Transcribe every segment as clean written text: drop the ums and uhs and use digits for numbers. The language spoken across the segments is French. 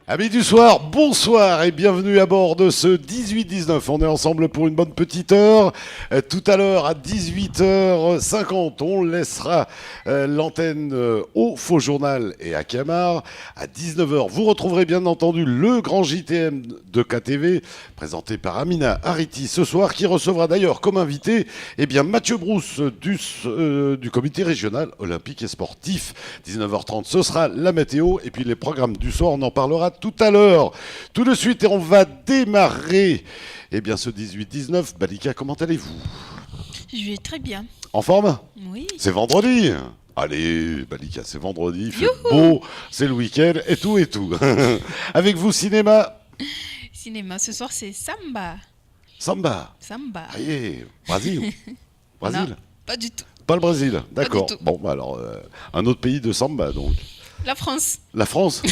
Amis du soir, bonsoir et bienvenue à bord de ce 18-19. On est ensemble pour une bonne petite heure. Tout à l'heure à 18h50, on laissera l'antenne au Faux Journal et à Camar. À 19h, vous retrouverez bien entendu le grand JTM de KTV, présenté par Amina Hariti ce soir, qui recevra d'ailleurs comme invité Mathieu Brousse du comité régional olympique et sportif. 19h30, ce sera la météo et puis les programmes du soir, on en parlera tout à l'heure. Tout de suite, et on va démarrer ce 18-19. Balika, comment allez-vous? Je vais très bien. En forme? Oui. C'est vendredi. Allez, Balika, c'est vendredi, il fait beau, c'est le week-end et tout et tout. Avec vous, cinéma? Cinéma, ce soir c'est Samba. Samba. Samba. Allez, Brésil. Brésil? Non, pas du tout. Pas le Brésil, d'accord. Pas du tout. Bon, alors, un autre pays de samba, donc. La France. La France?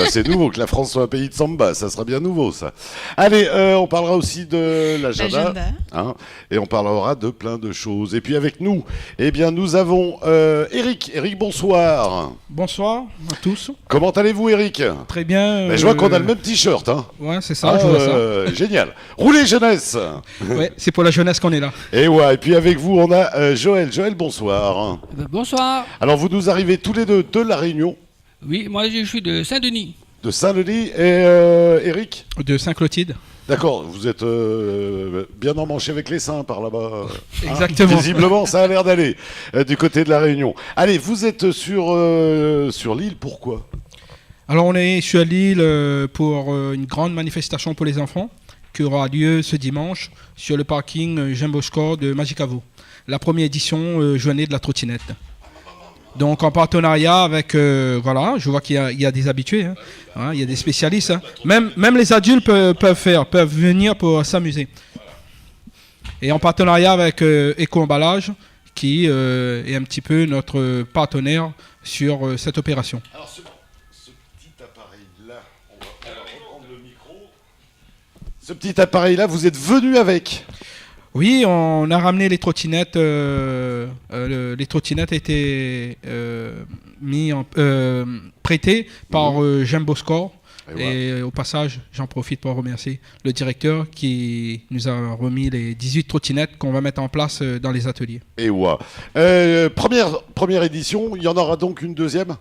C'est nouveau que la France soit un pays de samba, ça sera bien nouveau ça. Allez, on parlera aussi de l'agenda, et on parlera de plein de choses. Et puis avec nous, nous avons Eric. Eric, bonsoir. Bonsoir à tous. Comment allez-vous, Eric? Très bien. Je vois qu'on a le même t-shirt. Ouais, c'est ça, je vois ça. Génial. Roulez jeunesse. Ouais, c'est pour la jeunesse qu'on est là. Et puis avec vous, on a Joël. Joël, bonsoir. Bonsoir. Alors, vous nous arrivez tous les deux de La Réunion. Oui, moi je suis de Saint-Denis. De Saint-Denis et Eric? De Saint-Clotilde. D'accord, vous êtes bien emmanché avec les seins par là-bas. Exactement. Visiblement, ça a l'air d'aller du côté de La Réunion. Allez, vous êtes sur l'île, pourquoi? Alors on est sur l'île pour une grande manifestation pour les enfants qui aura lieu ce dimanche sur le parking Jumbo-Score de Magicavo. La première édition journée de la trottinette. Donc en partenariat avec, je vois qu'il y a des habitués, il y a des spécialistes. Même les adultes peuvent venir pour s'amuser. Et en partenariat avec Éco-Emballage, qui est un petit peu notre partenaire sur cette opération. Alors ce petit appareil-là, on va reprendre le micro. Ce petit appareil-là, vous êtes venu avec? Oui, on a ramené les trottinettes. Les trottinettes étaient prêtées par Jumbo-Score. Et au passage, j'en profite pour remercier le directeur qui nous a remis les 18 trottinettes qu'on va mettre en place dans les ateliers. Et première édition, il y en aura donc une deuxième?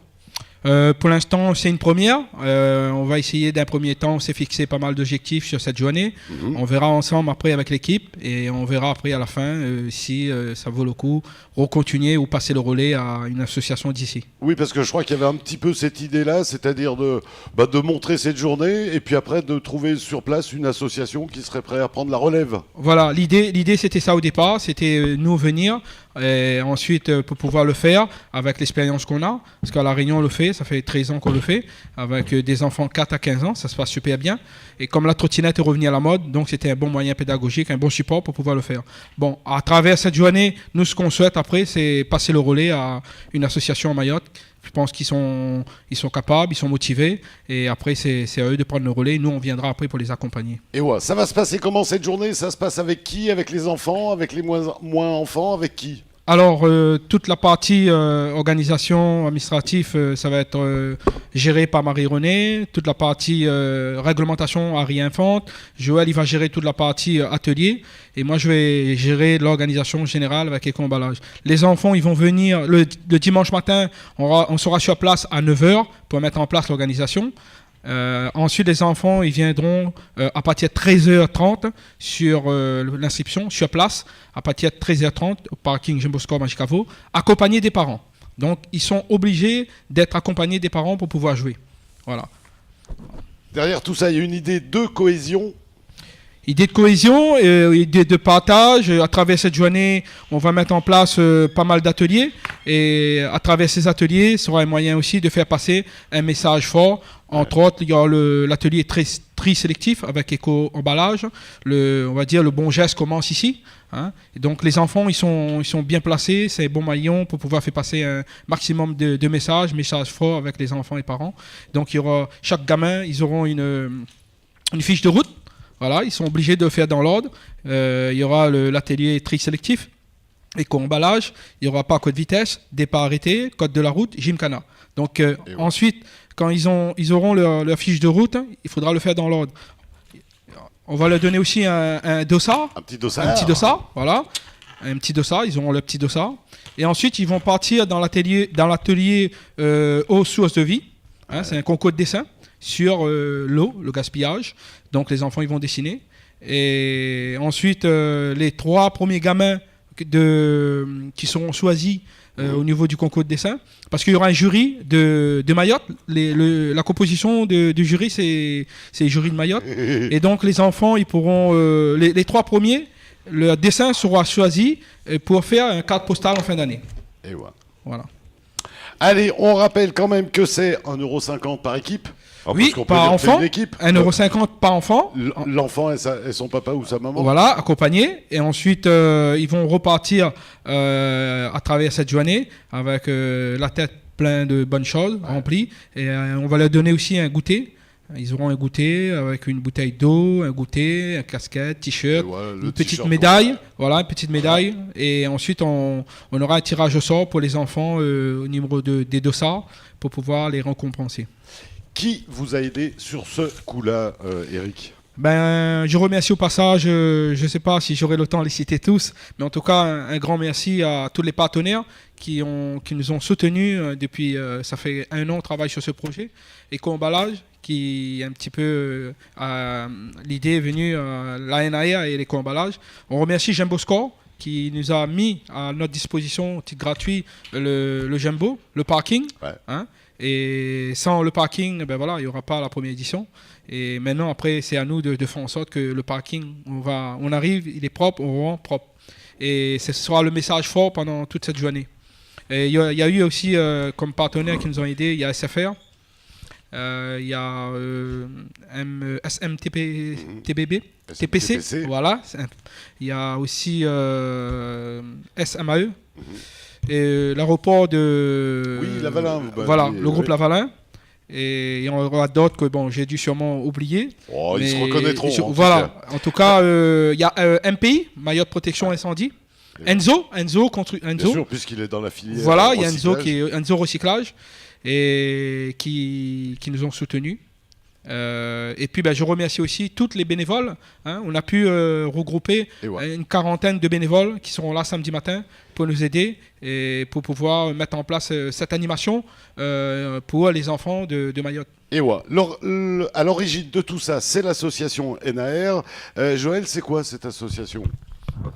Pour l'instant, c'est une première. On va essayer d'un premier temps, on s'est fixé pas mal d'objectifs sur cette journée. On verra ensemble après avec l'équipe et on verra après à la fin si ça vaut le coup recontinuer ou passer le relais à une association d'ici. Oui, parce que je crois qu'il y avait un petit peu cette idée-là, c'est-à-dire de montrer cette journée et puis après de trouver sur place une association qui serait prête à prendre la relève. Voilà, l'idée c'était ça au départ, c'était nous venir et ensuite pour pouvoir le faire avec l'expérience qu'on a, parce qu'à La Réunion on le fait, ça fait 13 ans qu'on le fait, avec des enfants 4 à 15 ans, ça se passe super bien. Et comme la trottinette est revenue à la mode, donc c'était un bon moyen pédagogique, un bon support pour pouvoir le faire. Bon, à travers cette journée, nous ce qu'on souhaite après, c'est passer le relais à une association à Mayotte. Je pense qu'ils sont capables, ils sont motivés. Et après, c'est à eux de prendre le relais. Nous, on viendra après pour les accompagner. Et ça va se passer comment cette journée? Ça se passe avec qui? Avec les enfants? Avec les moins enfants? Avec qui? Alors, toute la partie organisation administrative, ça va être géré par Marie-Renée. Toute la partie réglementation, Harry Infante. Joël, il va gérer toute la partie atelier. Et moi, je vais gérer l'organisation générale avec Éco-Emballage. Les enfants, ils vont venir le dimanche matin. On sera sur place à 9h pour mettre en place l'organisation. Ensuite, les enfants ils viendront à partir de 13h30 sur l'inscription, sur place, à partir de 13h30 au parking Jumbo-Score Magicavo, accompagnés des parents. Donc, ils sont obligés d'être accompagnés des parents pour pouvoir jouer. Voilà. Derrière tout ça, il y a une idée de cohésion. Idée de cohésion, idée de partage. À travers cette journée, on va mettre en place pas mal d'ateliers. Et à travers ces ateliers, ce sera un moyen aussi de faire passer un message fort. Entre autres, il y a l'atelier tri sélectif avec Éco-Emballage. On va dire le bon geste commence ici. Et donc les enfants, ils sont bien placés. C'est un bon maillon pour pouvoir faire passer un maximum de messages forts avec les enfants et parents. Donc il y aura chaque gamin, ils auront une fiche de route. Voilà, ils sont obligés de faire dans l'ordre. Il y aura l'atelier tri sélectif. éco-emballage, il n'y aura pas code vitesse, départ arrêté, code de la route, gymkhana. Donc ensuite, quand ils auront leur fiche de route, il faudra le faire dans l'ordre. On va leur donner aussi un dossard. Un petit dossard. Un petit dossard, voilà. Un petit dossard, ils auront le petit dossard. Et ensuite, ils vont partir dans l'atelier eau source de vie. Hein, c'est un concours de dessin sur l'eau, le gaspillage. Donc les enfants, ils vont dessiner. Et ensuite, les 3 premiers gamins qui seront choisis au niveau du concours de dessin, parce qu'il y aura un jury de Mayotte. La composition du jury, c'est le jury de Mayotte. Et donc les enfants, ils pourront les 3 premiers, le dessin sera choisi pour faire un carte postale en fin d'année. Et ouais. Voilà. Allez, on rappelle quand même que c'est 1,50 € par équipe. Alors, Oui, parce qu'on peut par dire que c'est enfant. une équipe. 1,50 € par enfant. L'enfant et son papa ou sa maman. Voilà, accompagnés. Et ensuite, ils vont repartir à travers cette journée avec la tête pleine de bonnes choses, remplies. Et on va leur donner aussi un goûter. Ils auront un goûter avec une bouteille d'eau, un goûter, un casquette, t-shirt, Voilà, une petite médaille. Voilà, une petite médaille. Et ensuite, on aura un tirage au sort pour les enfants au niveau des dossards pour pouvoir les récompenser. Qui vous a aidé sur ce coup-là, Eric? Je remercie au passage, je ne sais pas si j'aurai le temps de les citer tous, mais en tout cas, un grand merci à tous les partenaires qui nous ont soutenus depuis, ça fait 1 an, on travaille sur ce projet. Éco-emballage, qui un petit peu, l'idée est venue, la NAR et l'éco-emballage. On remercie Jumbo Score, qui nous a mis à notre disposition, titre gratuit, le Jumbo, le parking. Ouais. Hein. Et sans le parking, il n'y aura pas la première édition. Et maintenant, après, c'est à nous de faire en sorte que le parking, on arrive, il est propre, on rend propre. Et ce sera le message fort pendant toute cette journée. Et il y a eu aussi, comme partenaires qui nous ont aidés, il y a SFR, il y a SMTPC, SMTPC. voilà. Il y a aussi SMAE. Et l'aéroport de... Oui, Lavalin. Voilà, le groupe Lavalin. Et il y en aura d'autres que j'ai dû sûrement oublier. Oh, ils se Mais reconnaîtront. voilà, en tout cas, il y a MPI, Mayotte Protection Incendie. Enzo. Bien sûr, puisqu'il est dans la filière. Voilà, il y a Enzo recyclage. qui est Enzo Recyclage et qui nous ont soutenus. Et puis je remercie aussi toutes les bénévoles. Hein. On a pu regrouper une 40aine de bénévoles qui seront là samedi matin pour nous aider et pour pouvoir mettre en place cette animation pour les enfants de Mayotte. Et ouais. À l'origine de tout ça, c'est l'association NAR. Joël, c'est quoi cette association?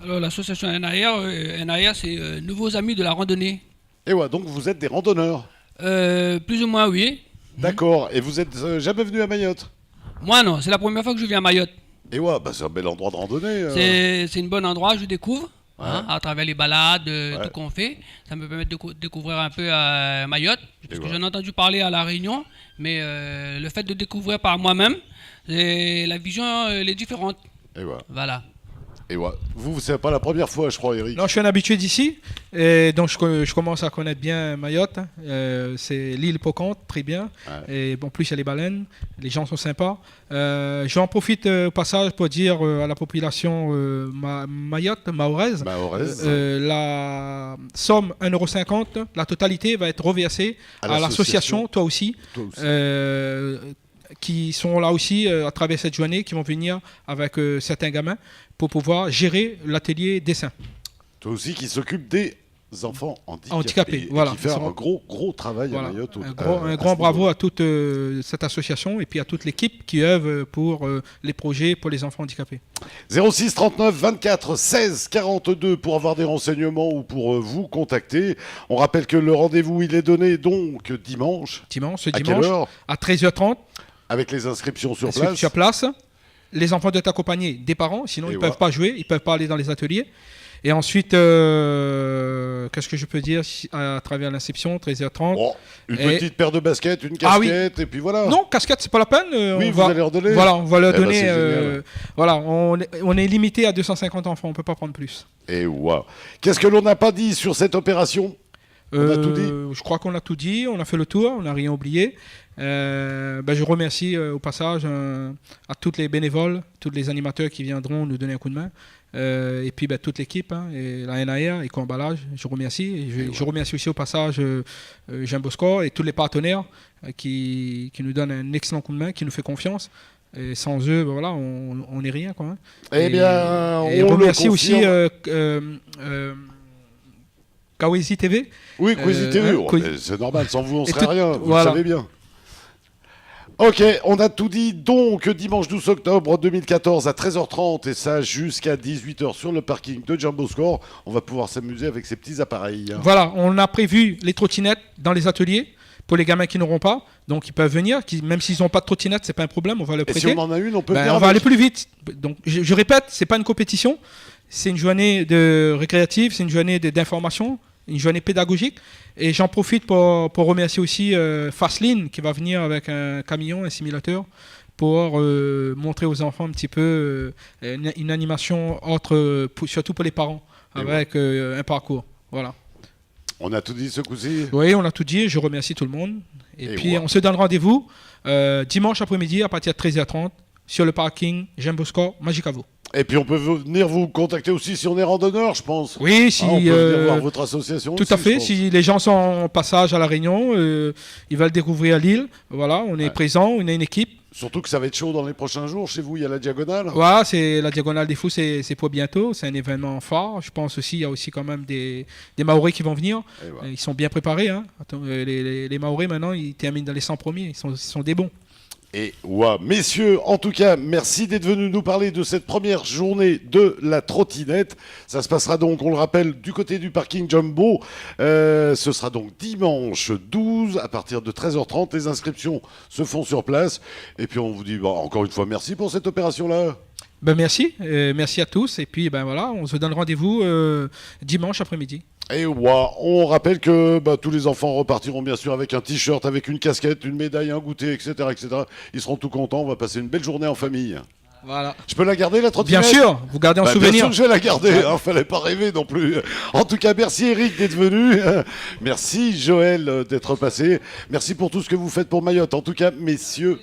Alors, l'association NAR, c'est Nouveaux Amis de la Randonnée. Et ouais, donc vous êtes des randonneurs. Plus ou moins, oui. D'accord. Et vous êtes jamais venu à Mayotte? Moi, non, c'est la première fois que je viens à Mayotte. Et ouais, c'est un bel endroit de randonnée. C'est un bon endroit, je découvre. Ouais. Hein, à travers les balades, tout qu'on fait. Ça me permet de découvrir un peu Mayotte, parce que j'en ai entendu parler à La Réunion, mais le fait de découvrir par moi-même, la vision elle est différente. Et ouais. Voilà. Et ouais. Vous, c'est pas la première fois, je crois, Eric. Non, je suis un habitué d'ici, et donc je commence à connaître bien Mayotte. C'est l'île Pocante, très bien. Ouais. Et en plus, il y a les baleines, les gens sont sympas. J'en profite au passage pour dire à la population mahoraise, la somme 1,50 €, la totalité va être reversée à l'association, toi aussi. Qui sont là aussi à travers cette journée, qui vont venir avec certains gamins pour pouvoir gérer l'atelier dessin. Toi aussi qui s'occupe des enfants handicapés. Voilà. Qui fait un gros travail à Mayotte. Un grand bravo à toute cette association et puis à toute l'équipe qui œuvre pour les projets pour les enfants handicapés. 06 39 24 16 42 pour avoir des renseignements ou pour vous contacter. On rappelle que le rendez-vous il est donné donc dimanche. Ce dimanche à 13h30. Avec les inscriptions sur place. Sur place. Les enfants doivent être accompagnés des parents, sinon ils ne peuvent pas jouer, ils ne peuvent pas aller dans les ateliers. Et ensuite, qu'est-ce que je peux dire à travers l'inscription, 13h30. Une petite paire de baskets, une casquette, et puis voilà. Non, casquette, c'est pas la peine. Vous allez leur donner. Voilà, on va leur donner. Voilà, on est limité à 250 enfants, on ne peut pas prendre plus. Et waouh. Qu'est-ce que l'on n'a pas dit sur cette opération? On a tout dit. Je crois qu'on a tout dit, on a fait le tour, on n'a rien oublié. Je remercie au passage à tous les bénévoles, tous les animateurs qui viendront nous donner un coup de main. Et puis toute l'équipe, hein, et la NAR, Éco-emballage, je remercie. Et je remercie aussi au passage Jumbo Score et tous les partenaires qui nous donnent un excellent coup de main, qui nous fait confiance. Et sans eux, voilà, on n'est rien, quoi. Hein. Eh bien, et on remercie le aussi Kawesi TV. Oui, Kawesi TV, c'est normal, sans vous on serait rien, vous voilà. le savez bien. Ok, on a tout dit. Donc, dimanche 12 octobre 2014 à 13h30 et ça jusqu'à 18h sur le parking de Jumbo Score, on va pouvoir s'amuser avec ces petits appareils. Voilà, on a prévu les trottinettes dans les ateliers pour les gamins qui n'auront pas. Donc, ils peuvent venir, même s'ils n'ont pas de trottinette, c'est pas un problème, on va le prêter. Et si on en a une, on peut venir on va aller plus vite. Donc, je répète, c'est pas une compétition, c'est une journée de récréative, c'est une journée d'information, une journée pédagogique. Et j'en profite pour remercier aussi Fastlane qui va venir avec un camion, un simulateur, pour montrer aux enfants un petit peu une animation surtout pour les parents, avec un parcours. Voilà. On a tout dit ce coup-ci? Oui, on a tout dit. Je remercie tout le monde. Et puis, on se donne rendez-vous dimanche après-midi à partir de 13h30 sur le parking Jumbo Score Magicavo. Et puis on peut venir vous contacter aussi si on est randonneur, je pense. Oui, si on peut venir voir votre association. Tout aussi, à fait. Si les gens sont en passage à La Réunion, ils veulent découvrir l'île. Voilà, on est présent, on est une équipe. Surtout que ça va être chaud dans les prochains jours. Chez vous, il y a la Diagonale. Voilà, c'est la Diagonale des Fous, c'est pour bientôt. C'est un événement phare. Je pense aussi, il y a aussi quand même des Maoris qui vont venir. Voilà. Ils sont bien préparés. Hein. Attends, les Maoris, maintenant, ils terminent dans les 100 premiers. Ils sont des bons. Et ouais, messieurs, en tout cas, merci d'être venus nous parler de cette première journée de la trottinette. Ça se passera donc, on le rappelle, du côté du parking Jumbo. Ce sera donc dimanche 12 à partir de 13h30. Les inscriptions se font sur place. Et puis on vous dit encore une fois merci pour cette opération-là. Merci, merci à tous. Et puis voilà, on se donne rendez-vous dimanche après-midi. Et on rappelle que tous les enfants repartiront bien sûr avec un t-shirt, avec une casquette, une médaille, un goûter, etc., etc. Ils seront tout contents. On va passer une belle journée en famille. Voilà. Je peux la garder, la trottinette? Bien sûr, vous gardez en souvenir. Bien sûr que je vais la garder, fallait pas rêver non plus. En tout cas, merci Eric d'être venu. Merci Joël d'être passé. Merci pour tout ce que vous faites pour Mayotte. En tout cas, messieurs,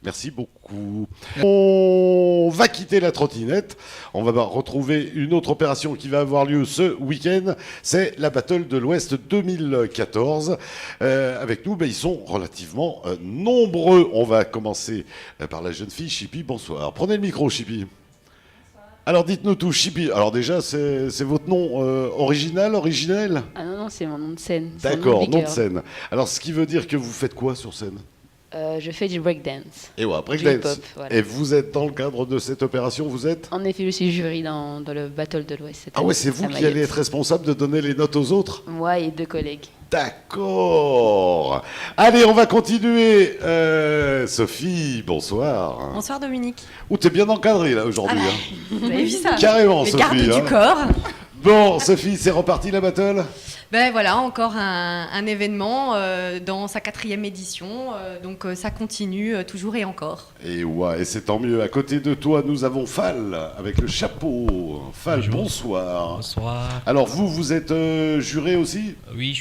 merci beaucoup. On va quitter la trottinette. On va retrouver une autre opération qui va avoir lieu ce week-end. C'est la Battle de l'Ouest 2014. Avec nous, ils sont relativement nombreux. On va commencer par la jeune fille, Chippy. Bonsoir. Prenez le micro, Chippy. Alors dites-nous tout, Chippy. Alors déjà, c'est votre nom originel? Ah non, c'est mon nom de scène. D'accord, nom de scène. Alors ce qui veut dire que vous faites quoi sur scène? Je fais du breakdance. Et breakdance. Voilà. Et vous êtes dans le cadre de cette opération, vous êtes? En effet, je suis jury dans le Battle de l'Ouest. Ah ouais, c'est vous qui allez être responsable de donner les notes aux autres? Moi et 2 collègues. D'accord. Allez, on va continuer. Sophie, bonsoir. Bonsoir Dominique. Ouh, t'es bien encadrée là aujourd'hui. Vous avez vu ça? Carrément, les Sophie. gardes du corps. Bon, Sophie, c'est reparti la battle? Ben voilà, encore un événement dans sa 4e édition, donc ça continue toujours et encore. Et c'est tant mieux. À côté de toi, nous avons Fall avec le chapeau. Fall, bonsoir. Bonsoir. Alors vous êtes juré aussi? Oui, je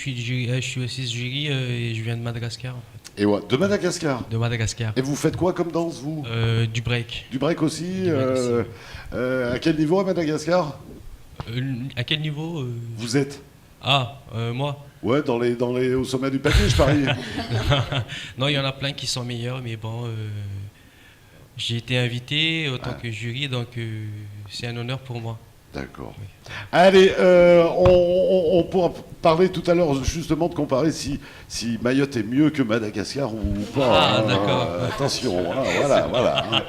suis aussi ce jury et je viens de Madagascar en fait. Et de Madagascar? De Madagascar. Et vous faites quoi comme danse vous? Du break. Du break aussi, à quel niveau à Madagascar? À quel niveau Vous êtes? Moi. Ouais, au sommet du panier, je parie. Non, il y en a plein qui sont meilleurs, mais bon, j'ai été invité en tant que jury, donc c'est un honneur pour moi. D'accord. Oui. Allez, on pourra parler tout à l'heure justement de comparer si Mayotte est mieux que Madagascar ou pas. D'accord. Attention, voilà.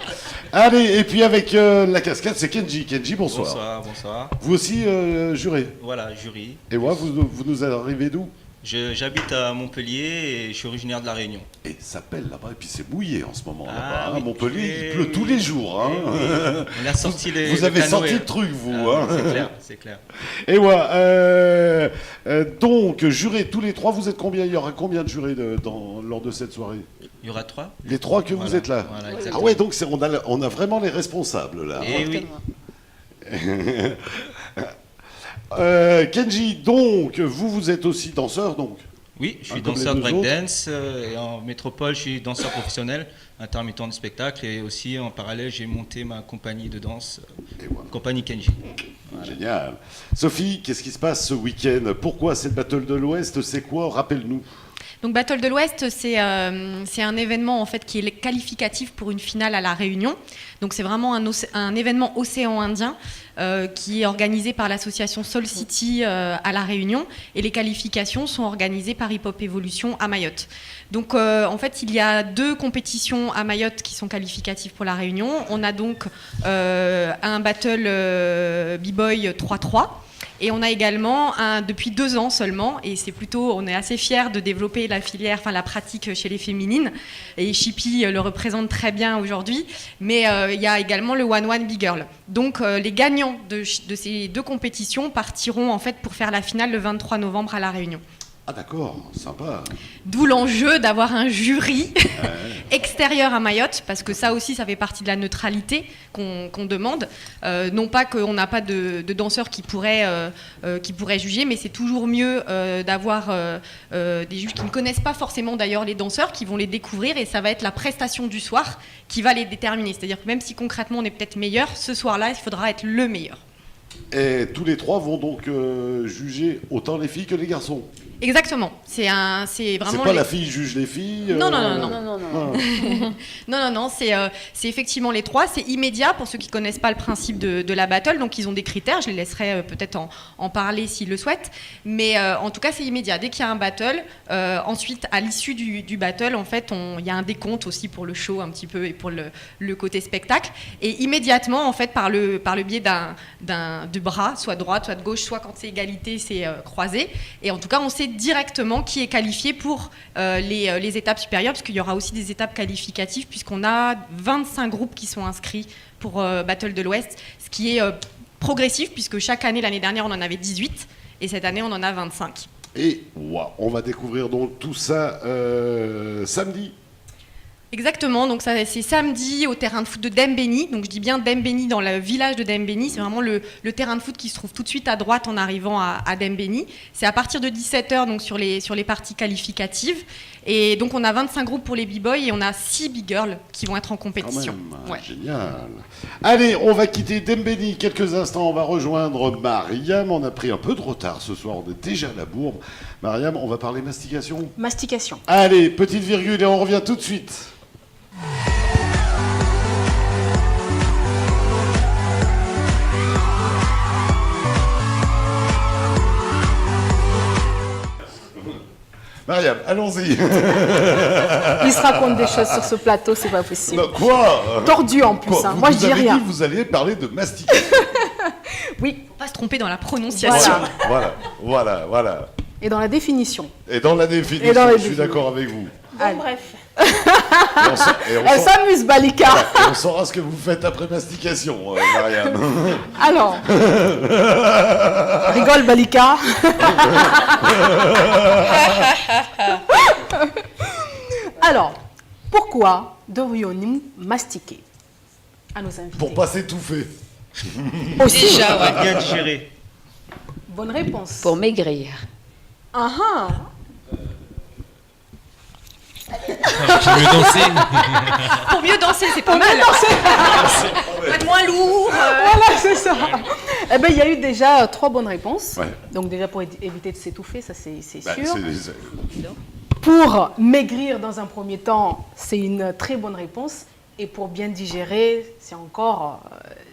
Allez, et puis avec la cascade, c'est Kenji. Kenji, bonsoir. Bonsoir. Vous aussi, juré? Voilà, jury. Et vous nous arrivez d'où? J'habite à Montpellier et je suis originaire de La Réunion. Et ça pèle là-bas, et puis c'est mouillé en ce moment là-bas. Oui, Montpellier, il pleut tous les jours. Oui. On a sorti vous avez sorti le truc, vous. C'est clair. Et donc, jurés tous les trois, vous êtes combien? Il y aura combien de jurés lors de cette soirée? Il y aura 3. Les 3 que vous êtes là. Voilà, ouais, donc on a vraiment les responsables là. Et oui. Kenji, donc, vous êtes aussi danseur, donc? Oui, je suis Comme danseur de les deux autres. breakdance et en métropole, je suis danseur professionnel, intermittent de spectacle et aussi en parallèle, j'ai monté ma compagnie de danse, Et voilà. compagnie Kenji. Génial. Sophie, qu'est-ce qui se passe ce week-end? Pourquoi c'est le Battle de l'Ouest? C'est quoi? Rappelle-nous. Donc Battle de l'Ouest, c'est un événement en fait qui est qualificatif pour une finale à La Réunion. Donc c'est vraiment un événement océan Indien qui est organisé par l'association Soul City à La Réunion, et les qualifications sont organisées par Hip Hop Evolution à Mayotte. Donc en fait il y a 2 compétitions à Mayotte qui sont qualificatives pour La Réunion. On a donc un battle B-Boy 3-3. Et on a également, depuis 2 ans seulement, et on est assez fiers de développer la filière, enfin la pratique chez les féminines, et Chippy le représente très bien aujourd'hui, mais il y a également le 1-1 Big Girl. Donc les gagnants de ces 2 compétitions partiront en fait pour faire la finale le 23 novembre à La Réunion. Ah d'accord, sympa. D'où l'enjeu d'avoir un jury extérieur à Mayotte, parce que ça aussi, ça fait partie de la neutralité qu'on demande. Non pas qu'on n'a pas de danseurs qui pourraient juger, mais c'est toujours mieux d'avoir des juges qui ne connaissent pas forcément d'ailleurs les danseurs, qui vont les découvrir, et ça va être la prestation du soir qui va les déterminer. C'est-à-dire que même si concrètement on est peut-être meilleur, ce soir-là, il faudra être le meilleur. Et tous les 3 vont donc juger autant les filles que les garçons. Exactement. C'est vraiment. C'est pas la fille juge les filles. Non. Non, c'est effectivement les 3. C'est immédiat pour ceux qui connaissent pas le principe de la battle. Donc ils ont des critères. Je les laisserai peut-être en parler s'ils le souhaitent. Mais en tout cas, c'est immédiat. Dès qu'il y a un battle, ensuite, à l'issue du battle, en fait, il y a un décompte aussi pour le show un petit peu et pour le côté spectacle. Et immédiatement, en fait, par le biais de bras, soit de droite, soit de gauche, soit quand c'est égalité, c'est croisé. Et en tout cas, on sait directement qui est qualifié pour les étapes supérieures, parce qu'il y aura aussi des étapes qualificatives, puisqu'on a 25 groupes qui sont inscrits pour Battle de l'Ouest, ce qui est progressif, puisque chaque année, l'année dernière, on en avait 18, et cette année, on en a 25. Et on va découvrir donc tout ça samedi. Exactement, donc ça, c'est samedi au terrain de foot de Dembéni. Donc je dis bien Dembéni, dans le village de Dembéni. C'est vraiment le terrain de foot qui se trouve tout de suite à droite en arrivant à Dembéni. C'est à partir de 17h donc sur les parties qualificatives. Et donc on a 25 groupes pour les b-boys et on a 6 big girls qui vont être en compétition. Ouais. Génial. Allez, on va quitter Dembéni quelques instants. On va rejoindre Mariam. On a pris un peu de retard ce soir. On est déjà à la bourbe. Mariam, on va parler mastication. Mastication. Allez, petite virgule et on revient tout de suite. Mariam, allons-y. Il se raconte des choses sur ce plateau, c'est pas possible. Non, quoi? Tordu en plus, Quoi, hein. Moi je dis Vous avez rien. dit que vous alliez parler de mastication. Oui. Faut pas se tromper dans la prononciation. Voilà. Et dans la définition. Et dans la définition, Et dans la je suis définition. d'accord avec vous. Allez. Bref. Elle s'amuse, Balika. Et on saura ce que vous faites après mastication, Mariam. Alors. Rigole, Balika. Alors, pourquoi devrions-nous mastiquer à nos invités? Pour pas s'étouffer. Aussi. Déjà, ouais. Bien digéré. Bonne réponse. Pour maigrir. Ah ah. Je veux danser. Pour mieux danser, c'est pas mal. Être moins lourd. Voilà, c'est ça. Eh ben, il y a eu déjà 3 bonnes réponses. Ouais. Donc déjà pour éviter de s'étouffer, ça c'est Bah, sûr. c'est- Pour maigrir dans un premier temps, c'est une très bonne réponse. Et pour bien digérer, c'est encore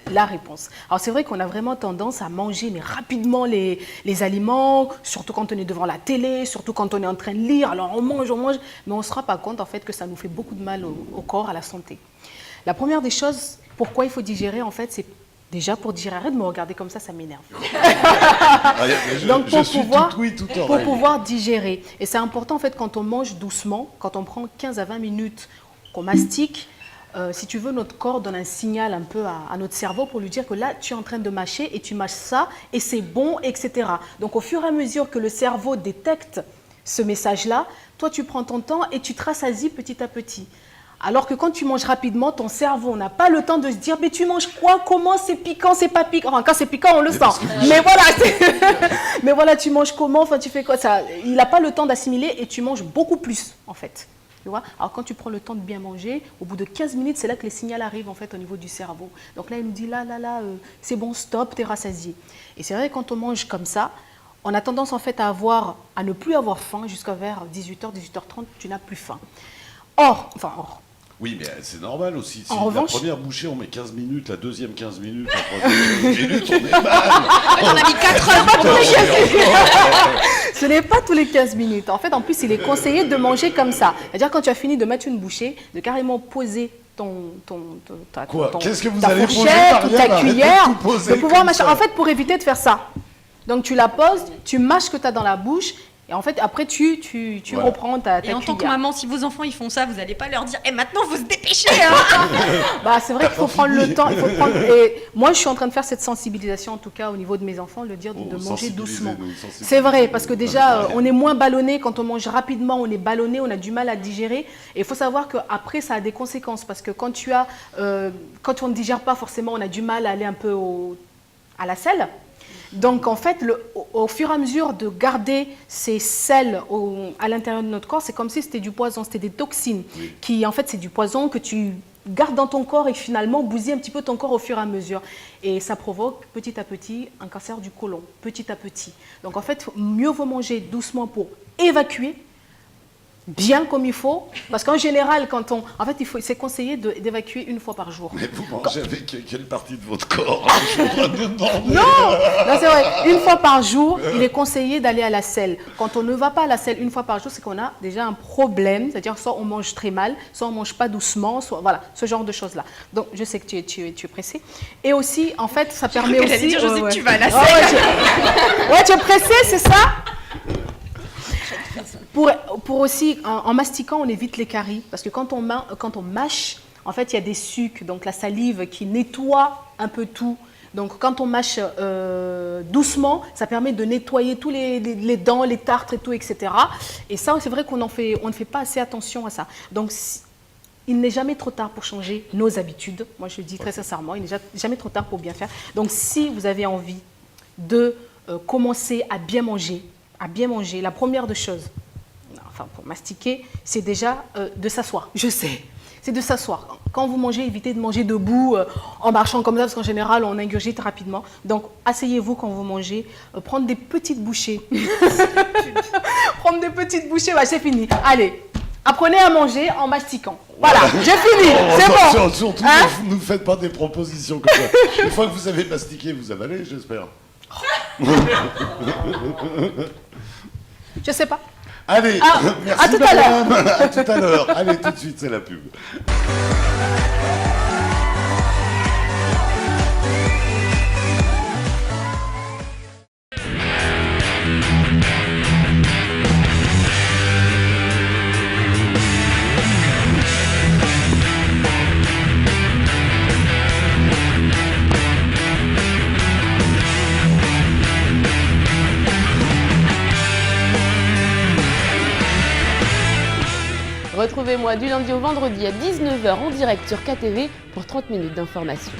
la réponse. Alors c'est vrai qu'on a vraiment tendance à manger mais rapidement les aliments, surtout quand on est devant la télé, surtout quand on est en train de lire. Alors on mange, mais on ne se rend pas compte en fait que ça nous fait beaucoup de mal au corps, à la santé. La première des choses, pourquoi il faut digérer en fait, c'est déjà pour digérer. Arrête de me regarder comme ça m'énerve. Donc je suis tout oui, tout pour oreille. pouvoir digérer. Et c'est important en fait quand on mange doucement, quand on prend 15 à 20 minutes, qu'on mastique, si tu veux, notre corps donne un signal un peu à notre cerveau pour lui dire que là, tu es en train de mâcher et tu mâches ça et c'est bon, etc. Donc au fur et à mesure que le cerveau détecte ce message-là, toi tu prends ton temps et tu te rassasies petit à petit. Alors que quand tu manges rapidement, ton cerveau n'a pas le temps de se dire mais tu manges quoi, comment, c'est piquant, c'est pas piquant. Enfin, quand c'est piquant, on le sent. Mais voilà, mais voilà, tu manges comment, enfin tu fais quoi ça. Il n'a pas le temps d'assimiler et tu manges beaucoup plus en fait. Tu vois. Alors quand tu prends le temps de bien manger, au bout de 15 minutes, c'est là que les signaux arrivent en fait au niveau du cerveau. Donc là, il nous dit là, c'est bon, stop, t'es rassasié. Et c'est vrai, quand on mange comme ça, on a tendance en fait à ne plus avoir faim jusqu'à vers 18h, 18h30, tu n'as plus faim. Or. Oui, mais c'est normal aussi. Si En revanche, la première bouchée, on met 15 minutes, la deuxième 15 minutes, la troisième 15 minutes, on est mal. On a mis 4 heures pour manger. Ce n'est pas tous les 15 minutes. En fait, en plus, il est conseillé de manger comme ça. C'est-à-dire quand tu as fini de mettre une bouchée, de carrément poser Qu'est-ce que vous ta allez poser, fourchette ou ta Marianne? cuillère, Arrêtez de tout poser de pouvoir comme mâcher. ça. En fait, pour éviter de faire ça. Donc tu la poses, tu mâches ce que tu as dans la bouche, et en fait, après, tu Voilà. reprends ta Et en tant que cuillère. maman, si vos enfants ils font ça, vous n'allez pas leur dire et maintenant vous se dépêchez. Hein. Bah, c'est vrai qu'il faut prendre le temps. Et moi, je suis en train de faire cette sensibilisation, en tout cas au niveau de mes enfants, de dire de manger doucement. C'est vrai, parce que déjà, on est moins ballonné. Quand on mange rapidement, on est ballonné, on a du mal à digérer. Et il faut savoir qu'après, ça a des conséquences. Parce que quand on ne digère pas, forcément, on a du mal à aller un peu à la selle. Donc, en fait, au fur et à mesure de garder ces sels à l'intérieur de notre corps, c'est comme si c'était du poison, c'était des toxines. Oui. Qui, en fait, c'est du poison que tu gardes dans ton corps et finalement bousille un petit peu ton corps au fur et à mesure. Et ça provoque petit à petit un cancer du côlon, petit à petit. Donc, en fait, mieux vaut manger doucement pour évacuer, bien comme il faut, parce qu'en général, c'est conseillé d'évacuer une fois par jour. Mais vous mangez avec quelle partie de votre corps? Je suis en train de demander. Non, c'est vrai. Une fois par jour, il est conseillé d'aller à la selle. Quand on ne va pas à la selle une fois par jour, c'est qu'on a déjà un problème. C'est-à-dire soit on mange très mal, soit on ne mange pas doucement, soit voilà, ce genre de choses-là. Donc, je sais que tu es pressé. Et aussi, en fait, ça permet aussi... Dire, je sais que tu vas à la Ah ouais, tu es pressé, c'est ça? Pour aussi, en mastiquant, on évite les caries. Parce que quand on mâche, en fait, il y a des sucs, donc la salive qui nettoie un peu tout. Donc, quand on mâche doucement, ça permet de nettoyer tous les dents, les tartres et tout, etc. Et ça, c'est vrai qu'on ne fait pas assez attention à ça. Donc, il n'est jamais trop tard pour changer nos habitudes. Moi, je le dis très sincèrement, il n'est jamais trop tard pour bien faire. Donc, si vous avez envie de commencer à bien manger, la première des choses, pour mastiquer, c'est déjà de s'asseoir. Je sais, c'est de s'asseoir. Quand vous mangez, évitez de manger debout, en marchant comme ça, parce qu'en général, on ingurgite rapidement. Donc, asseyez-vous quand vous mangez, prendre des petites bouchées. Prendre des petites bouchées, c'est fini. Allez, apprenez à manger en mastiquant. Voilà, j'ai fini, c'est bon. Surtout, ne nous faites pas des propositions comme ça. Une fois que vous avez mastiqué, vous avalez, j'espère. Je sais pas. Allez, merci à tout à l'heure. À tout à l'heure. Allez, tout de suite, c'est la pub. Retrouvez-moi du lundi au vendredi à 19h en direct sur KTV pour 30 minutes d'information.